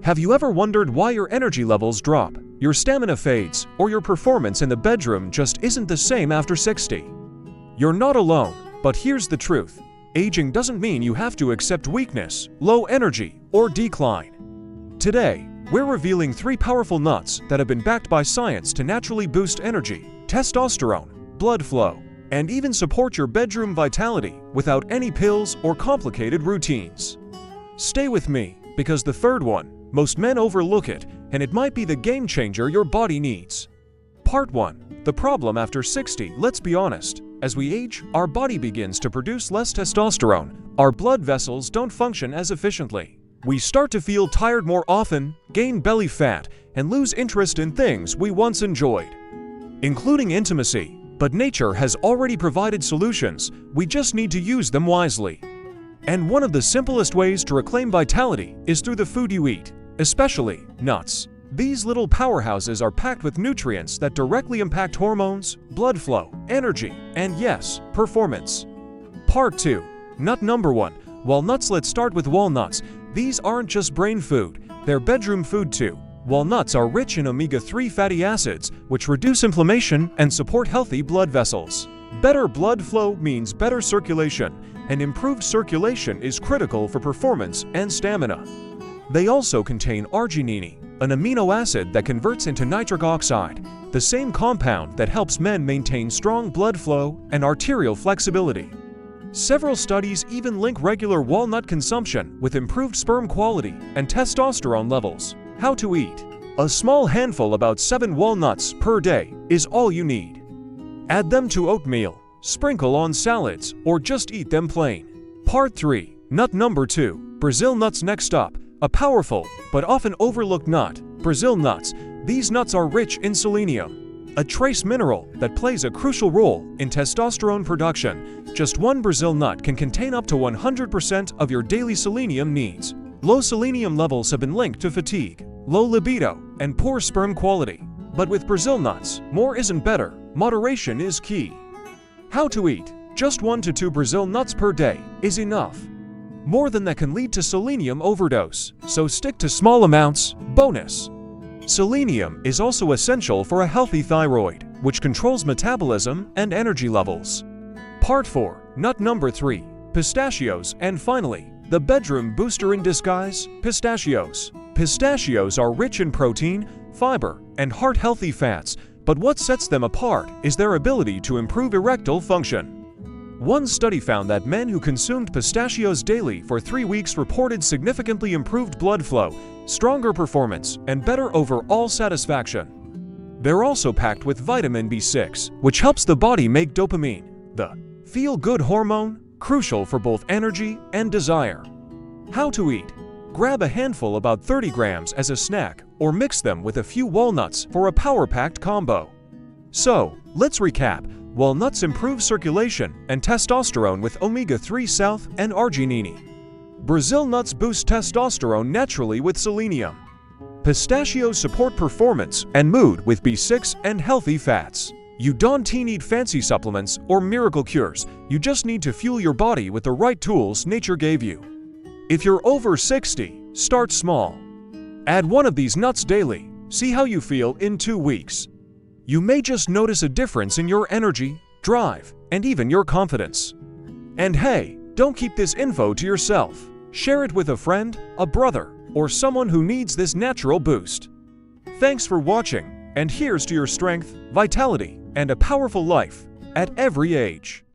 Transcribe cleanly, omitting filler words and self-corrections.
Have you ever wondered why your energy levels drop, your stamina fades, or your performance in the bedroom just isn't the same after 60? You're not alone, but here's the truth. Aging doesn't mean you have to accept weakness, low energy, or decline. Today, we're revealing 3 powerful nuts that have been backed by science to naturally boost energy, testosterone, blood flow, and even support your bedroom vitality without any pills or complicated routines. Stay with me, because the third one, most men overlook it, and it might be the game changer your body needs. Part 1. The problem after 60. Let's be honest. As we age, our body begins to produce less testosterone. Our blood vessels don't function as efficiently. We start to feel tired more often, gain belly fat, and lose interest in things we once enjoyed, including intimacy. But nature has already provided solutions. We just need to use them wisely. And one of the simplest ways to reclaim vitality is through the food you eat, especially nuts. These little powerhouses are packed with nutrients that directly impact hormones, blood flow, energy, and yes, performance. Part 2. Nut number 1. Walnuts. Let's start with walnuts. These aren't just brain food, they're bedroom food too. Walnuts are rich in omega-3 fatty acids, which reduce inflammation and support healthy blood vessels. Better blood flow means better circulation, and improved circulation is critical for performance and stamina. They also contain arginine, an amino acid that converts into nitric oxide, the same compound that helps men maintain strong blood flow and arterial flexibility. Several studies even link regular walnut consumption with improved sperm quality and testosterone levels. How to eat. A small handful, about 7 walnuts per day, is all you need. Add them to oatmeal, sprinkle on salads, or just eat them plain. Part 3. Nut number 2. Brazil nuts. Next up, a powerful but often overlooked nut, Brazil nuts. These nuts are rich in selenium, a trace mineral that plays a crucial role in testosterone production. Just one Brazil nut can contain up to 100% of your daily selenium needs. Low selenium levels have been linked to fatigue, low libido, and poor sperm quality. But with Brazil nuts, more isn't better. Moderation is key. How to eat. Just 1 to 2 Brazil nuts per day is enough. More than that can lead to selenium overdose, so stick to small amounts. Bonus. Selenium is also essential for a healthy thyroid, which controls metabolism and energy levels. Part 4. Nut number 3. Pistachios. And finally, the bedroom booster in disguise, pistachios. Pistachios are rich in protein, fiber, and heart-healthy fats, but what sets them apart is their ability to improve erectile function. One study found that men who consumed pistachios daily for 3 weeks reported significantly improved blood flow, stronger performance, and better overall satisfaction. They're also packed with vitamin B6, which helps the body make dopamine, the feel-good hormone, crucial for both energy and desire. How to eat. Grab a handful, about 30 grams, as a snack, or mix them with a few walnuts for a power-packed combo. So, let's recap. Walnuts improve circulation and testosterone with omega-3 south and arginine. Brazil nuts boost testosterone naturally with selenium. Pistachios support performance and mood with B6 and healthy fats. You don't need fancy supplements or miracle cures, you just need to fuel your body with the right tools nature gave you. If you're over 60, start small. Add 1 of these nuts daily, see how you feel in 2 weeks. You may just notice a difference in your energy, drive, and even your confidence. And hey, don't keep this info to yourself. Share it with a friend, a brother, or someone who needs this natural boost. Thanks for watching, and here's to your strength, vitality, and a powerful life at every age.